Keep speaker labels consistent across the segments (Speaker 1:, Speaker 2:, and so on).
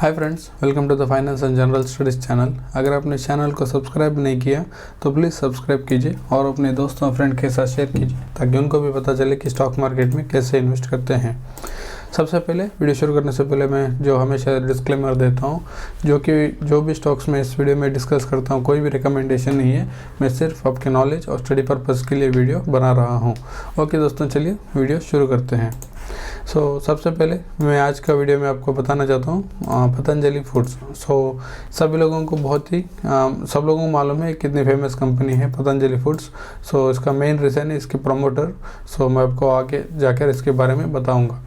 Speaker 1: Hi friends, welcome to the finance and general studies channel. अगर आपने channel को subscribe नहीं किया तो प्लीज़ सब्सक्राइब कीजिए और अपने दोस्तों और फ्रेंड के साथ शेयर कीजिए ताकि उनको भी पता चले कि स्टॉक मार्केट में कैसे इन्वेस्ट करते हैं। सबसे पहले वीडियो शुरू करने से पहले मैं जो हमेशा डिस्क्लेमर देता हूँ, जो भी स्टॉक्स में इस वीडियो में डिस्कस करता हूँ कोई भी रिकमेंडेशन नहीं है। मैं सिर्फ आपके नॉलेज और स्टडी पर्पज़ के लिए वीडियो बना रहा हूँ। ओके दोस्तों, चलिए वीडियो शुरू करते हैं। सबसे पहले मैं आज का वीडियो में आपको बताना चाहता हूँ पतंजलि फूड्स। सभी लोगों को सब लोगों को मालूम है कितनी फेमस कंपनी है पतंजलि फूड्स। इसका मेन रीज़न है इसके प्रमोटर। मैं आपको आगे जाकर इसके बारे में बताऊँगा।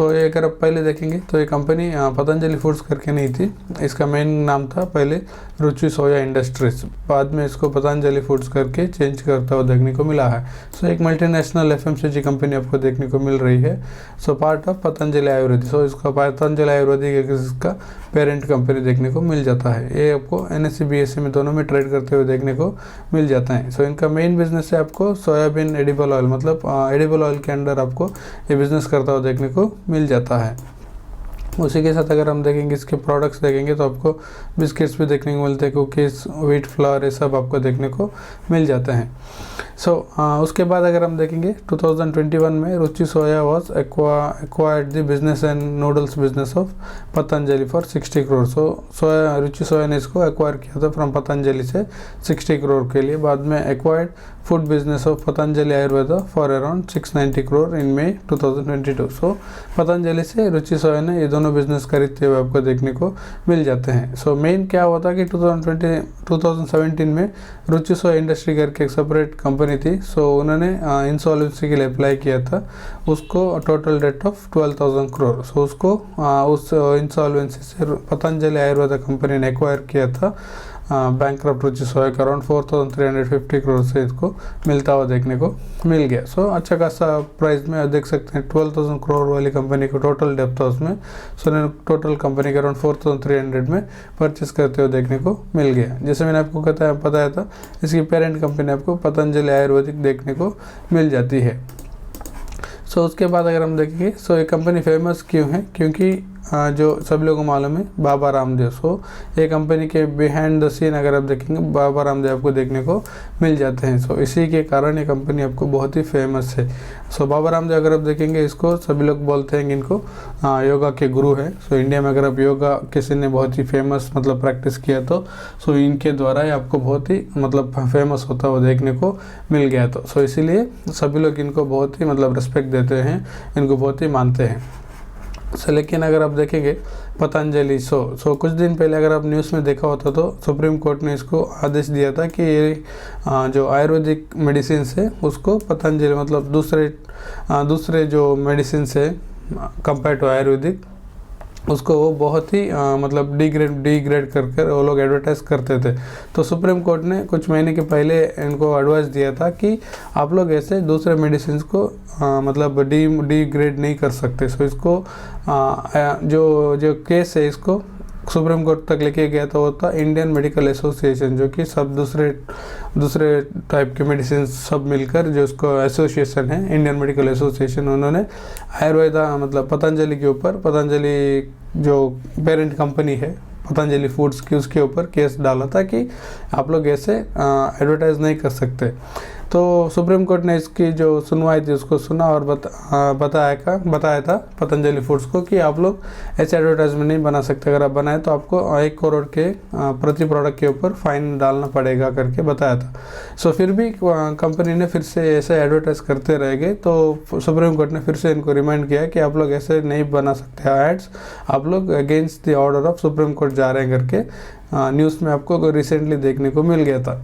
Speaker 1: ये अगर आप पहले देखेंगे तो ये कंपनी पतंजलि फूड्स करके नहीं थी। इसका मेन नाम था पहले रुचि सोया इंडस्ट्रीज, बाद में इसको पतंजलि फूड्स करके चेंज करता हुआ देखने को मिला है। एक मल्टीनेशनल एफएमसीजी कंपनी आपको देखने को मिल रही है। Part of Patanjali Ayurvedic. इसका पतंजलि आयुर्वेदिक इसका पेरेंट कंपनी देखने को मिल जाता है। ये आपको एनएससी बीएससी में दोनों में ट्रेड करते हुए देखने को मिल जाता है। इनका मेन बिजनेस है आपको सोयाबीन एडिबल ऑयल, मतलब एडिबल ऑयल के अंडर आपको ये बिजनेस करता हुआ देखने को मिल जाता है। उसी के साथ अगर हम देखेंगे इसके प्रोडक्ट्स देखेंगे तो आपको बिस्किट्स भी देखने को मिलते हैं, कुकीज़, व्हीट फ्लावर, ये सब आपको देखने को मिल जाते हैं। उसके बाद अगर हम देखेंगे 2021 में Ruchi Soya was acquired the business and noodles business of Patanjali for 60 crore. Ruchi Soya ने इसको एक्वायर किया था फ्रॉम पतंजलि से 60 करोड़ के लिए। बाद में acquired food business of Patanjali Ayurveda for around 690 crore in May 2022। Patanjali से रुचि सोया ने ये दोनों बिजनेस खरीदते हुए आपको देखने को मिल जाते हैं। मेन क्या हुआ था कि 2017 में रुचि सोया इंडस्ट्री करके एक सेपरेट कंपनी थी। उन्होंने इंसॉल्वेंसी के लिए अप्लाई किया था। उसको टोटल डेट ऑफ 12,000 करोड़। उसको उस इंसॉल्वेंसी से पतंजलि आयुर्वेदा कंपनी ने एक्वायर किया था बैंकक्रप्ट रुचि सोया का अराउंड 4,350 करोड़ से इसको मिलता हुआ देखने को मिल गया। अच्छा खासा प्राइस में देख सकते हैं 12,000 करोड़ वाली कंपनी को टोटल डेप्थ था उसमें। टोटल कंपनी का अराउंड 4,300 में परचेस करते हुए देखने को मिल गया। जैसे मैंने आपको बताया था, इसकी पेरेंट कंपनी आपको पतंजलि आयुर्वेदिक देखने को मिल जाती है। उसके बाद अगर हम देखेंगे ये कंपनी फेमस क्यों है, क्योंकि जो सब लोगों को मालूम है बाबा रामदेव। ये कंपनी के बिहाइंड द सीन अगर आप देखेंगे बाबा रामदेव आपको देखने को मिल जाते हैं। इसी के कारण ये कंपनी आपको बहुत ही फेमस है। बाबा रामदेव अगर आप देखेंगे इसको सभी लोग बोलते हैं कि इनको योगा के गुरु है। इंडिया में अगर आप योगा किसी ने बहुत ही फेमस मतलब प्रैक्टिस किया तो इनके द्वारा ही आपको बहुत ही मतलब फेमस होता हुआ देखने को मिल गया। इसीलिए सभी लोग इनको बहुत ही मतलब रिस्पेक्ट देते हैं, इनको बहुत ही मानते हैं। लेकिन अगर आप देखेंगे पतंजलि कुछ दिन पहले अगर आप न्यूज़ में देखा होता तो सुप्रीम कोर्ट ने इसको आदेश दिया था कि ये जो आयुर्वेदिक मेडिसिन है उसको पतंजलि मतलब दूसरे जो मेडिसिन है कंपेयर टू आयुर्वेदिक उसको वो बहुत ही मतलब डिग्रेड कर वो लोग एडवर्टाइज करते थे। सुप्रीम कोर्ट ने कुछ महीने के पहले इनको एडवाइस दिया था कि आप लोग ऐसे दूसरे मेडिसिन को मतलब डिग्रेड नहीं कर सकते। इसको जो केस है इसको सुप्रीम कोर्ट तक लेके गया था वो था इंडियन मेडिकल एसोसिएशन, जो कि सब दूसरे टाइप के मेडिसिन सब मिलकर जो उसको एसोसिएशन है इंडियन मेडिकल एसोसिएशन, उन्होंने आयुर्वेदा मतलब पतंजलि के ऊपर, पतंजलि जो पेरेंट कंपनी है पतंजलि फूड्स की, उसके ऊपर केस डाला था कि आप लोग ऐसे एडवर्टाइज नहीं कर सकते। सुप्रीम कोर्ट ने इसकी जो सुनवाई थी उसको सुना और बताया था पतंजलि फूड्स को कि आप लोग ऐसे एडवर्टाइजमेंट नहीं बना सकते। अगर आप बनाए तो आपको 1 करोड़ के प्रति प्रोडक्ट के ऊपर फाइन डालना पड़ेगा करके बताया था। फिर भी कंपनी ने फिर से ऐसे एडवर्टाइज करते रह गए। सुप्रीम कोर्ट ने फिर से इनको रिमाइंड किया कि आप लोग ऐसे नहीं बना सकते एड्स, आप लोग against the order of supreme court जा रहे हैं करके न्यूज़ में आपको रिसेंटली देखने को मिल गया था।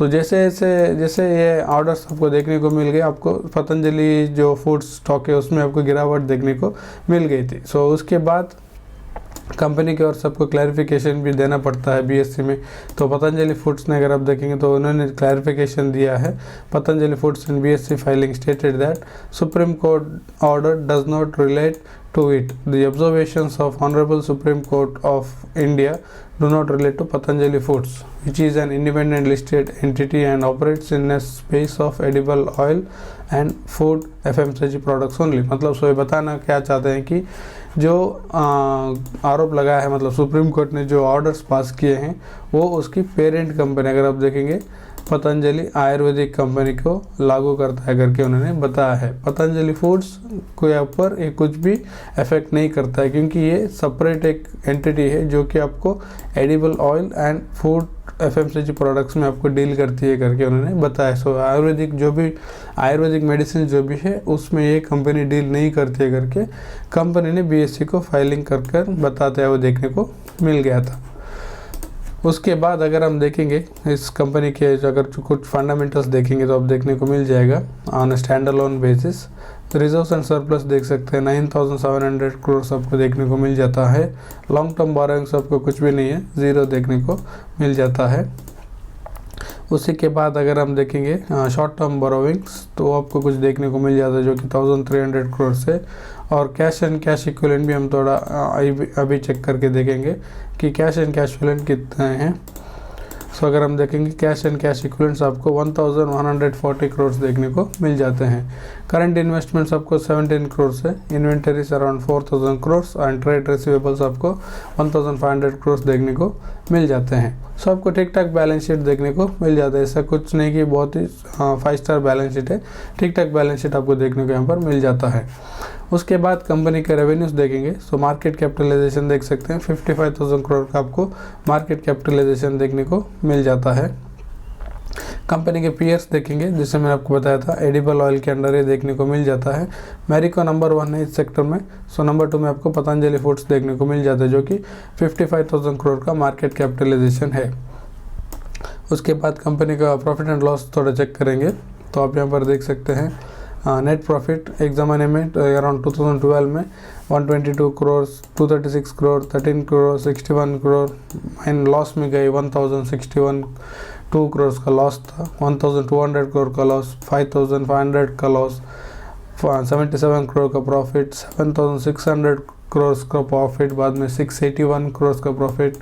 Speaker 1: जैसे ये ऑर्डर्स आपको देखने को मिल गए, आपको पतंजलि जो फूड स्टॉक है उसमें आपको गिरावट देखने को मिल गई थी। उसके बाद कंपनी की ओर सबको क्लैरिफिकेशन भी देना पड़ता है बीएससी में। पतंजलि फूड्स ने अगर आप देखेंगे तो उन्होंने क्लैरिफिकेशन दिया है। Patanjali foods in BSc filing stated that supreme court order does not relate to it. The observations of Honorable Supreme Court of India do not relate to Patanjali Foods, which is an independent listed entity and operates in a space of edible oil and food FMCG products only। मतलब ये बताना क्या चाहते हैं कि जो आरोप लगाया है, मतलब सुप्रीम कोर्ट ने जो ऑर्डर्स पास किए हैं वो उसकी पेरेंट कंपनी, अगर आप देखेंगे पतंजलि आयुर्वेदिक कंपनी को लागू करता है करके उन्होंने बताया है। पतंजलि फूड्स को यहाँ पर ये कुछ भी इफेक्ट नहीं करता है, क्योंकि ये सेपरेट एक एंटिटी है जो कि आपको edible oil and food FMCG products में आपको डील करती है करके उन्होंने बताया। सो आयुर्वेदिक मेडिसिन जो भी है उसमें ये कंपनी डील नहीं करती है करके कंपनी ने BSE को फाइलिंग कर बताते हुए देखने को मिल गया था। उसके बाद अगर हम देखेंगे इस कंपनी के अगर कुछ फंडामेंटल्स देखेंगे तो अब देखने को मिल जाएगा on stand alone basis. Reserves and surplus देख सकते हैं 9,700 करोड़ आपको देखने को मिल जाता है। लॉन्ग टर्म बोरोइंग्स आपको कुछ भी नहीं है, 0 देखने को मिल जाता है। उसी के बाद अगर हम देखेंगे शॉर्ट टर्म बोरोइंग्स तो आपको कुछ देखने को मिल जाता है जो कि 1,300 करोड़ से। और कैश एंड कैश इक्विवेलेंट भी हम थोड़ा अभी चेक करके देखेंगे कि कैश एंड कैश इक्विवेलेंट कितने हैं। सो अगर हम देखेंगे कैश एंड कैश इक्विवेलेंट्स आपको 1,140 करोड़ देखने को मिल जाते हैं। करंट इन्वेस्टमेंट्स आपको 17 करोड़ से, inventories around 4,000 crore and trade receivables आपको 1,500 करोड़ देखने को मिल जाते हैं। सो आपको ठीक ठाक बैलेंस शीट देखने को मिल जाता है, ऐसा कुछ नहीं कि बहुत ही 5 स्टार बैलेंस शीट है, ठीक ठाक बैलेंस शीट आपको देखने को यहाँ पर मिल जाता है। उसके बाद कंपनी के रेवेन्यूज देखेंगे। सो मार्केट कैपिटलाइजेशन देख सकते हैं 55,000 करोड़ का आपको मार्केट कैपिटलाइजेशन देखने को मिल जाता है। कंपनी के पीयर्स देखेंगे, जैसे मैंने आपको बताया था एडिबल ऑयल के अंडर ये देखने को मिल जाता है। मैरिको नंबर 1 है इस सेक्टर में। सो नंबर 2 में आपको पतंजलि फूड्स देखने को मिल जाता है जो कि 55,000 करोड़ का मार्केट कैपिटलाइजेशन है। उसके बाद कंपनी का प्रॉफिट एंड लॉस थोड़ा चेक करेंगे तो आप यहाँ पर देख सकते हैं नेट प्रॉफिट एक ज़माने में अराउंड 2012 में 122 करोड़, 236 करोड़, 13 करोड़, 61 करोड़, एंड लॉस में गई 1,061 करोड़ का लॉस था, 1,200 करोड़ का लॉस, 5,500 का लॉस, 77 करोड़ का प्रॉफिट, 7,600 करोड़ का प्रॉफिट, बाद में 681 करोड़ का प्रॉफिट,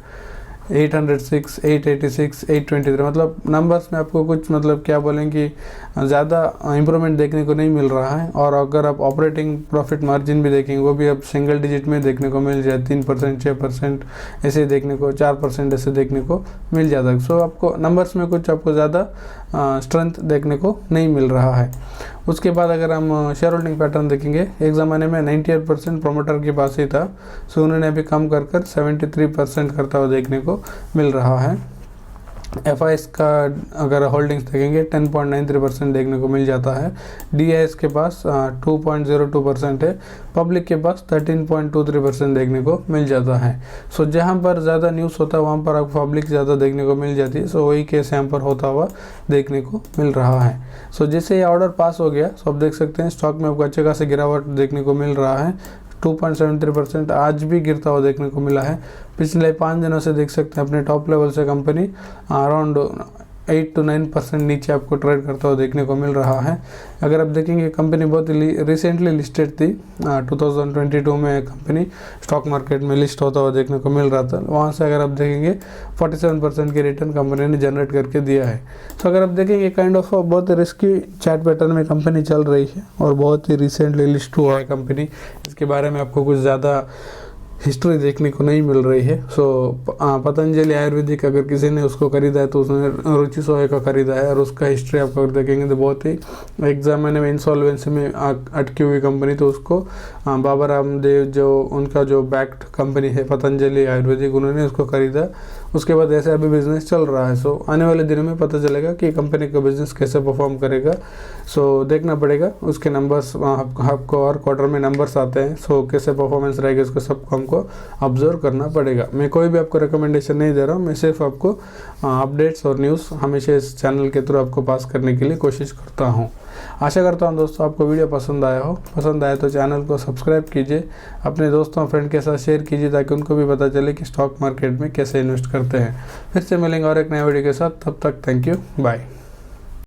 Speaker 1: 806, 886, 823, मतलब नंबर्स में आपको कुछ मतलब क्या बोलेंगे ज़्यादा इम्प्रूवमेंट देखने को नहीं मिल रहा है। और अगर आप ऑपरेटिंग प्रॉफिट मार्जिन भी देखेंगे वो भी अब सिंगल डिजिट में देखने को मिल जाए, 3%, 6% ऐसे देखने को, 4% ऐसे देखने को मिल जाता है। सो आपको नंबर्स में कुछ आपको ज़्यादा स्ट्रेंथ देखने को नहीं मिल रहा है। उसके बाद अगर हम शेयर होल्डिंग पैटर्न देखेंगे, एक ज़माने में 98% प्रोमोटर के पास ही था। सो उन्होंने अभी कम कर 73% करता हुआ देखने को मिल रहा है। FIs का अगर होल्डिंग्स देखेंगे 10.93% देखने को मिल जाता है। DIs के पास 2.02% है। पब्लिक के पास 13.23% देखने को मिल जाता है। सो जहाँ पर ज़्यादा न्यूज़ होता है वहाँ पर आपको पब्लिक ज़्यादा देखने को मिल जाती है। सो वही केस यहाँ पर होता हुआ देखने को मिल रहा है। सो जैसे ये ऑर्डर पास हो गया सो आप देख सकते हैं स्टॉक में आपको अच्छे खासी गिरावट देखने को मिल रहा है। 2.73% आज भी गिरता हुआ देखने को मिला है। पिछले 5 दिनों से देख सकते हैं अपने टॉप लेवल से कंपनी अराउंड 8 to 9% नीचे आपको ट्रेड करता हुआ देखने को मिल रहा है। अगर आप देखेंगे कंपनी बहुत ही रिसेंटली लिस्टेड थी, 2022 में कंपनी स्टॉक मार्केट में लिस्ट होता हुआ देखने को मिल रहा था। वहाँ से अगर आप देखेंगे 47% के रिटर्न कंपनी ने जनरेट करके दिया है। तो अगर आप देखेंगे काइंड ऑफ बहुत रिस्की चार्ट पैटर्न में कंपनी चल रही है और बहुत ही रिसेंटली लिस्ट हुआ है कंपनी। इसके बारे में आपको कुछ ज़्यादा हिस्ट्री देखने को नहीं मिल रही है। सो पतंजलि आयुर्वेदिक अगर किसी ने उसको खरीदा है तो उसने रुचि सोया का खरीदा है और उसका हिस्ट्री आप अगर देखेंगे तो बहुत ही एक ज़माने में इंसॉल्वेंसी में अटकी हुई कंपनी, तो उसको बाबा रामदेव जो उनका जो बैक्ड कंपनी है पतंजलि आयुर्वेदिक, उन्होंने उसको खरीदा। उसके बाद ऐसे अभी बिज़नेस चल रहा है। सो आने वाले दिनों में पता चलेगा कि कंपनी का बिज़नेस कैसे परफॉर्म करेगा। सो देखना पड़ेगा उसके नंबर्स, आपको और क्वार्टर में नंबर्स आते हैं। सो कैसे परफॉर्मेंस रहेगा उसको सबको हमको ऑब्जर्व करना पड़ेगा। मैं कोई भी आपको रिकमेंडेशन नहीं दे रहा हूँ, मैं सिर्फ आपको अपडेट्स और न्यूज़ हमेशा इस चैनल के थ्रू आपको पास करने के लिए कोशिश करता हूँ। आशा करता हूँ दोस्तों आपको वीडियो पसंद आया हो। पसंद आए तो चैनल को सब्सक्राइब कीजिए, अपने दोस्तों फ्रेंड के साथ शेयर कीजिए ताकि उनको भी पता चले कि स्टॉक मार्केट में कैसे इन्वेस्ट करते हैं। फिर से मिलेंगे और एक नए वीडियो के साथ, तब तक थैंक यू, बाय।